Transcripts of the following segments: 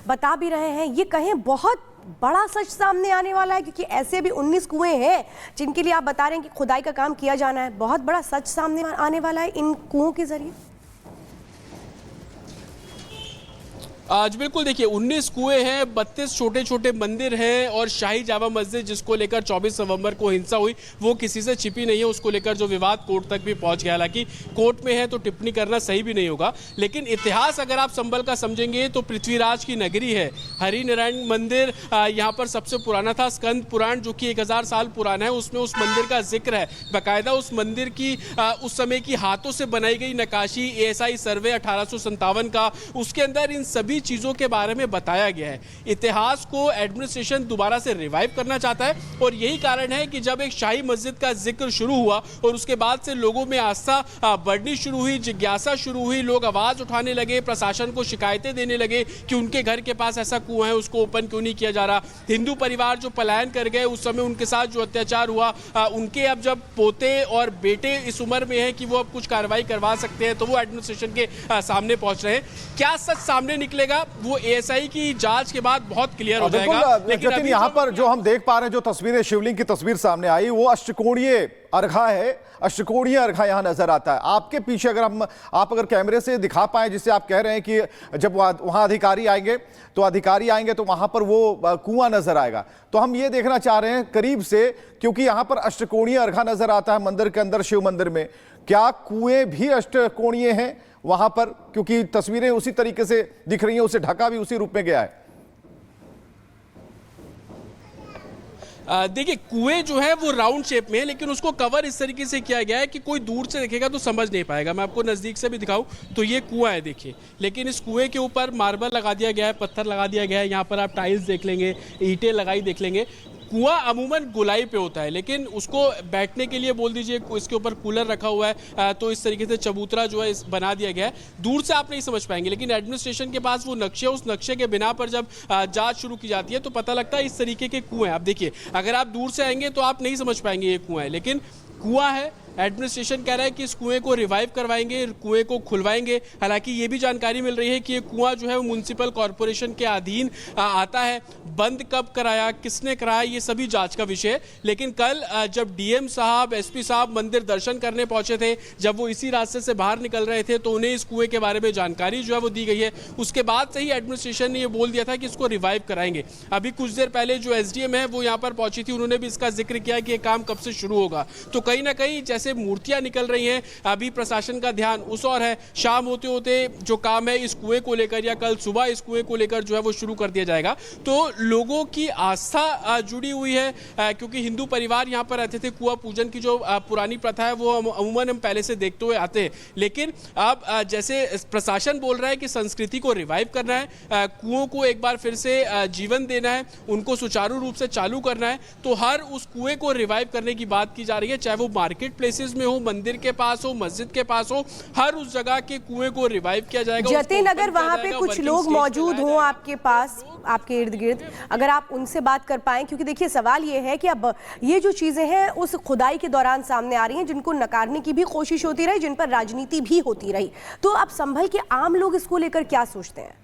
बता भी रहे हैं, ये कहें बहुत बड़ा सच सामने आने वाला है, क्योंकि ऐसे भी 19 कुएं हैं जिनके लिए आप बता रहे हैं कि खुदाई का काम किया जाना है। बहुत बड़ा सच सामने आने वाला है इन कुओं के जरिए। आज बिल्कुल देखिए 19 कुएं हैं, 32 छोटे छोटे मंदिर हैं और शाही जामा मस्जिद जिसको लेकर 24 नवंबर को हिंसा हुई वो किसी से छिपी नहीं है। उसको लेकर जो विवाद कोर्ट तक भी पहुंच गया, हालांकि कोर्ट में है तो टिप्पणी करना सही भी नहीं होगा, लेकिन इतिहास अगर आप संभल का समझेंगे तो पृथ्वीराज की नगरी है। हरिनारायण मंदिर यहाँ पर सबसे पुराना था। स्कंद पुराण जो कि 1000 साल पुराना है, उसमें उस मंदिर का जिक्र है। बाकायदा उस मंदिर की उस समय की हाथों से बनाई गई नक्काशी, ASI सर्वे 1857 का, उसके अंदर इन सभी चीजों के बारे में बताया गया है। इतिहास को एडमिनिस्ट्रेशन दोबारा से रिवाइव करना चाहता है और यही कारण है कि जब एक शाही मस्जिद का जिक्र शुरू हुआ और उसके बाद से लोगों में आस्था बढ़नी शुरू हुई, जिज्ञासा शुरू हुई, लोग आवाज उठाने लगे, प्रशासन को शिकायतें देने लगे कि उनके घर के पास ऐसा कुआं है, उसको ओपन क्यों नहीं किया जा रहा। हिंदू परिवार जो पलायन कर गए उस समय उनके साथ जो अत्याचार हुआ, उनके अब जब पोते और बेटे इस उम्र में है कि वो अब कुछ कार्रवाई करवा सकते हैं तो वो एडमिनिस्ट्रेशन के सामने पहुंच रहे हैं। क्या सच सामने निकलेगा वो ASI की जांच के बाद बहुत क्लियर हो जाएगा। लेकिन यहाँ पर जो हम देख पा रहे हैं, जो तस्वीरें, शिवलिंग की तस्वीर सामने आई, वो अष्टकोणीय अर्घा है। अष्टकोणीय अर्घा यहाँ नजर आता है। आपके पीछे आप अगर कैमरे से दिखा पाए, जिससे आप कह रहे हैं कि जब वहां अधिकारी आएंगे तो वहां पर वो कुआं नजर आएगा, तो हम ये देखना चाह रहे हैं करीब से, क्योंकि यहाँ पर अष्टकोणीय अर्घा नजर आता है मंदिर के अंदर, शिव मंदिर में। क्या कुएं भी अष्टकोणीय हैं वहां पर? क्योंकि तस्वीरें उसी तरीके से दिख रही हैं, उसे ढका भी उसी रूप में गया है। देखिए कुएं जो है वो राउंड शेप में है, लेकिन उसको कवर इस तरीके से किया गया है कि कोई दूर से देखेगा तो समझ नहीं पाएगा। मैं आपको नज़दीक से भी दिखाऊं तो ये कुआं है देखिए, लेकिन इस कुएं के ऊपर मार्बल लगा दिया गया है, पत्थर लगा दिया गया है। यहाँ पर आप टाइल्स देख लेंगे, ईंटें लगाई देख लेंगे। कुआं अमूमन गोलाई पे होता है, लेकिन उसको बैठने के लिए बोल दीजिए, इसके ऊपर कूलर रखा हुआ है, तो इस तरीके से चबूतरा जो है बना दिया गया है। दूर से आप नहीं समझ पाएंगे, लेकिन एडमिनिस्ट्रेशन के पास वो नक्शे, उस नक्शे के बिना पर जब जांच शुरू की जाती है तो पता लगता है इस तरीके के कुएं। आप देखिए, अगर आप दूर से आएंगे तो आप नहीं समझ पाएंगे ये कुआं है, लेकिन कुआं है। एडमिनिस्ट्रेशन कह रहा है कि इस कुएं को रिवाइव करवाएंगे, कुएं को खुलवाएंगे। हालांकि ये भी जानकारी मिल रही है कि ये कुआं जो है वो म्युनिसिपल कॉर्पोरेशन के अधीन आता है। बंद कब कराया, किसने कराया, ये सभी जांच का विषय है। लेकिन कल जब DM साहब, SP साहब मंदिर दर्शन करने पहुंचे थे, जब वो इसी रास्ते से बाहर निकल रहे थे तो उन्हें इस कुएं के बारे में जानकारी जो है वो दी गई है। उसके बाद से ही एडमिनिस्ट्रेशन ने ये बोल दिया था कि इसको रिवाइव कराएंगे। अभी कुछ देर पहले जो SDM है वो यहाँ पर पहुंची थी, उन्होंने भी इसका जिक्र किया कि ये काम कब से शुरू होगा। तो कहीं ना कहीं जैसे मूर्तियां निकल रही हैं, अभी प्रशासन का ध्यान उस और है। शाम होते होते जो काम है इस कुएं को लेकर या कल सुबह इस कुएं को लेकर जो है वो शुरू कर दिया जाएगा। तो लोगों की आस्था जुड़ी हुई है, क्योंकि हिंदू परिवार यहाँ पर रहते थे। कुआं पूजन की जो पुरानी प्रथा है वो अमूमन हम पहले से देखते हुए आते हैं, लेकिन अब जैसे प्रशासन बोल रहा है कि संस्कृति को रिवाइव करना है, कुओं को एक बार फिर से जीवन देना है, उनको सुचारू रूप से चालू करना है, तो हर उस कुएं को रिवाइव करने की बात की जा रही है। चाहे वो मार्केट प्लेसेस में हो, मंदिर के पास हो, मस्जिद के पास हो, हर उस जगह के कुएं को रिवाइव किया जाएगा। जतिन, अगर वहां पे कुछ लोग मौजूद हों आपके पास, आपके इर्द गिर्द, अगर आप उनसे बात कर पाएं, क्योंकि देखिए सवाल ये है कि अब ये जो चीजें हैं उस खुदाई के दौरान सामने आ रही हैं जिनको नकारने की भी कोशिश होती रही, जिन पर राजनीति भी होती रही, तो अब संभल के आम लोग इसको लेकर क्या सोचते हैं?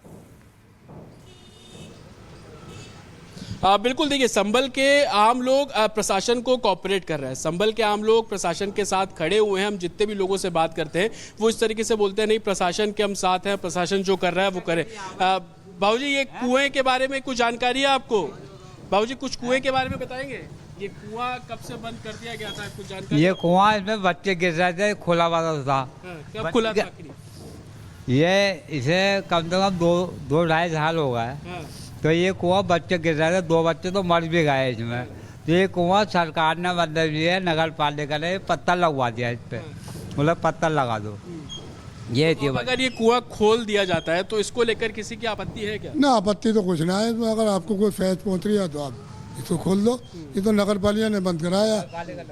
बिल्कुल देखिए, संभल के आम लोग प्रशासन को कोऑपरेट कर रहे हैं। संभल के आम लोग प्रशासन के साथ खड़े हुए हैं। हम जितने भी लोगों से बात करते हैं वो इस तरीके से बोलते हैं, नहीं प्रशासन के हम साथ हैं, प्रशासन जो कर रहा है वो करे। बाबूजी, ये कुएं के बारे में कुछ जानकारी है आपको? बाबूजी, कुछ कुएं के बारे में बताएंगे? ये कुआं कब से बंद कर दिया गया था, कुछ जानकारी? ये कुआं, इसमें बच्चे गिर रहे थे, खुला वाला था। कब खुला था? ये इसे कम से कम 2-2.5 साल हो गए। तो ये कुआं बच्चे गिर रहे थे, 2 बच्चे तो मर भी गए इसमें। तो ये कुआं सरकार ने मतलब ये नगर पालिका ने पत्थर लगवा दिया इस पे, मतलब पत्थर लगा दो। ये थी। अगर ये कुआं खोल दिया जाता है तो इसको लेकर किसी की आपत्ति है क्या? ना, आपत्ति तो कुछ ना है। तो अगर आपको कोई फैज पहुंच रही है तो आप इसको खोल दो। ये तो नगर पालिका ने बंद कराया।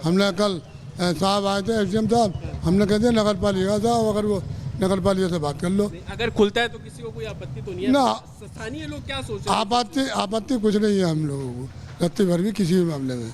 हमने कल साहब आए थे, SDM साहब, हमने कह दिया नगर पालिका साहब अगर वो नगर पालिका से बात कर लो। अगर खुलता है तो किसी को कोई आपत्ति तो नहीं है ना? स्थानीय लोग क्या सोच रहे हैं? आपत्ति कुछ नहीं है हम लोगों को, रत्ती भर भी किसी भी मामले में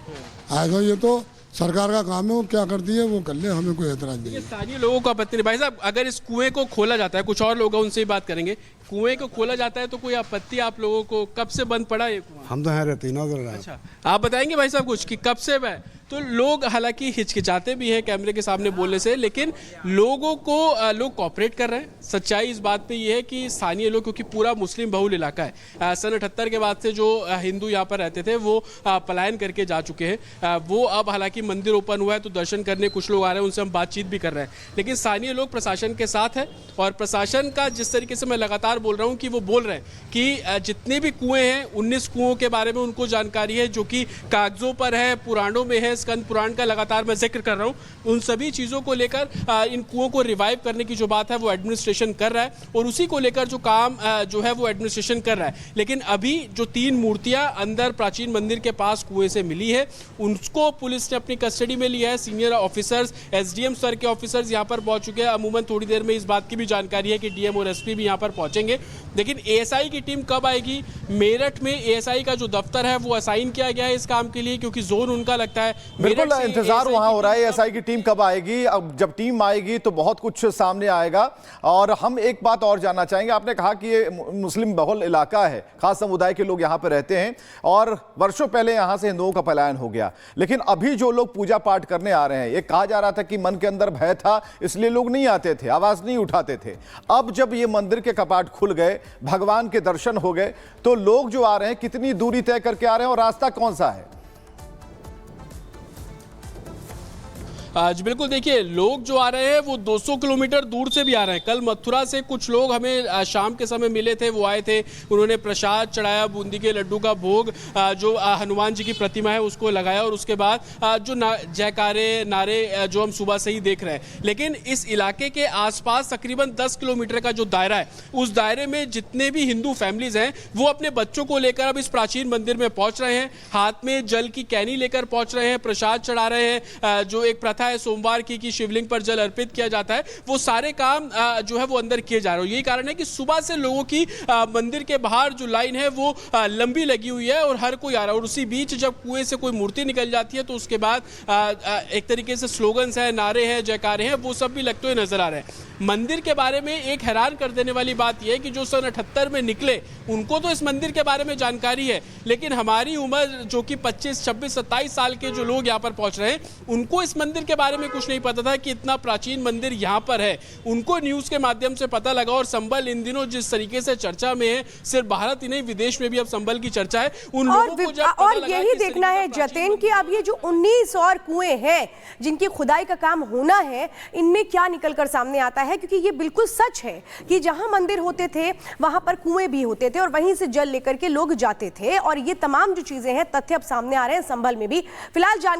आए। तो ये तो सरकार का काम है, वो क्या करती है वो कर ले, हमें कोई एतराज नहीं ये है। स्थानीय लोगों को आपत्ति नहीं। भाई साहब, अगर इस कुएं को खोला जाता है, कुछ और लोग हैं उनसे ही बात करेंगे, कुएं को खोला जाता है तो कोई आपत्ति आप लोगों को? कब से बंद पड़ा ये कुआं? हम तो यहाँ रहते ही ना उधर। अच्छा, आप बताएंगे भाई साहब कुछ कि कब से है? तो लोग हालांकि हिचकिचाते भी हैं कैमरे के सामने बोलने से, लेकिन लोगों को लोग कॉपरेट कर रहे हैं। सच्चाई इस बात पे ये है कि स्थानीय लोग, क्योंकि पूरा मुस्लिम बहुल इलाका है, सन 78 के बाद से जो हिंदू यहाँ पर रहते थे वो पलायन करके जा चुके हैं। वो अब हालांकि मंदिर ओपन हुआ है तो दर्शन करने कुछ लोग आ रहे हैं, उनसे हम बातचीत भी कर रहे हैं, लेकिन स्थानीय लोग प्रशासन के साथ है। और प्रशासन का जिस तरीके से मैं लगातार बोल रहा हूँ कि वो बोल रहे हैं कि जितने भी कुएं हैं 19 कुओं के बारे में उनको जानकारी है, जो कि कागजों पर है, पुराणों में है, स्कंद पुराण का लगातार मैं जिक्र कर रहा हूँ। उन सभी चीज़ों को लेकर इन कुओं को रिवाइव करने की जो बात है वो एडमिनिस्ट्रेशन कर रहा है, और उसी को लेकर जो काम जो है वो एडमिनिस्ट्रेशन कर रहा है। लेकिन अभी जो 3 मूर्तियां अंदर प्राचीन मंदिर के पास कुएं से मिली है, उनको पुलिस ने अपनी कस्टडी में लिया है। सीनियर ऑफिसर्स, एसडीएम स्तर के ऑफिसर्स यहाँ पर पहुंच चुके हैं। अमूमन थोड़ी देर में इस बात की भी जानकारी है कि डीएम और एसपी भी यहाँ पर पहुंचेंगे। लेकिन एएसआई की टीम कब आएगी? मेरठ में एएसआई का जो दफ्तर है वो असाइन किया गया है इस काम के लिए, क्योंकि जोन उनका लगता है। बिल्कुल इंतजार वहां हो रहा है एएसआई की टीम कब आएगी। अब जब टीम आएगी तो बहुत कुछ सामने आएगा। और हम एक बात और जानना चाहेंगे, आपने कहा कि ये मुस्लिम बहुल इलाका है, खास समुदाय के लोग यहाँ पर रहते हैं और वर्षों पहले यहाँ से हिंदुओं का पलायन हो गया, लेकिन अभी जो लोग पूजा पाठ करने आ रहे हैं, ये कहा जा रहा था कि मन के अंदर भय था इसलिए लोग नहीं आते थे, आवाज नहीं उठाते थे। अब जब ये मंदिर के कपाट खुल गए, भगवान के दर्शन हो गए, तो लोग जो आ रहे हैं कितनी दूरी तय करके आ रहे हैं और रास्ता कौन सा है? आज बिल्कुल देखिए, लोग जो आ रहे हैं वो 200 किलोमीटर दूर से भी आ रहे हैं। कल मथुरा से कुछ लोग हमें शाम के समय मिले थे, वो आए थे, उन्होंने प्रसाद चढ़ाया, बूंदी के लड्डू का भोग, जो हनुमान जी की प्रतिमा है उसको लगाया, और उसके बाद जो जयकारे नारे जो हम सुबह से ही देख रहे हैं। लेकिन इस इलाके के आसपास तकरीबन 10 किलोमीटर का जो दायरा है, उस दायरे में जितने भी हिंदू फैमिलीज हैं वो अपने बच्चों को लेकर अब इस प्राचीन मंदिर में पहुंच रहे हैं। हाथ में जल की कैनी लेकर पहुंच रहे हैं, प्रसाद चढ़ा रहे हैं। जो एक प्रथा है सोमवार की शिवलिंग पर जल अर्पित किया जाता है, वो सारे काम जो है वो अंदर किए जा रहे हैं। यही कारण है कि सुबह से लोगों की मंदिर के बाहर जो लाइन है वो लंबी लगी हुई है और हर कोई आ रहा है। और उसी बीच जब कुएं से कोई मूर्ति निकल जाती है तो उसके बाद एक तरीके से स्लोगन्स हैं, नारे हैं, जयकारे हैं, वो सब भी लगते हुए नजर आ रहे हैं। मंदिर के बारे में एक हैरान कर देने वाली बात यह है कि जो सन 78 में निकले उनको तो इस मंदिर के बारे में जानकारी है, लेकिन हमारी उम्र जो कि 25, 26, 27 साल के जो लोग यहाँ पर पहुंच रहे हैं, उनको इस मंदिर के बारे में कुछ नहीं पता था कि इतना प्राचीन मंदिर यहाँ पर है। उनको न्यूज के माध्यम से पता लगा। और संबल इन दिनों जिस तरीके से चर्चा में है, सिर्फ भारत ही नहीं विदेश में भी अब संबल की चर्चा है। उन लोगों को जब पता लगा यही देखना है जतेन कि अब ये जो 19 और कुएं हैं जिनकी खुदाई का काम होना है, इनमें क्या निकल कर सामने आता है, क्योंकि ये बिल्कुल सच है कि जहां मंदिर होते थे वहां पर कुएं भी होते थे और वहीं से जल लेकर के लोग जाते थे। और ये तमाम जो चीजें हैं, तथ्य अब सामने आ रहे हैं संभल में भी। फिलहाल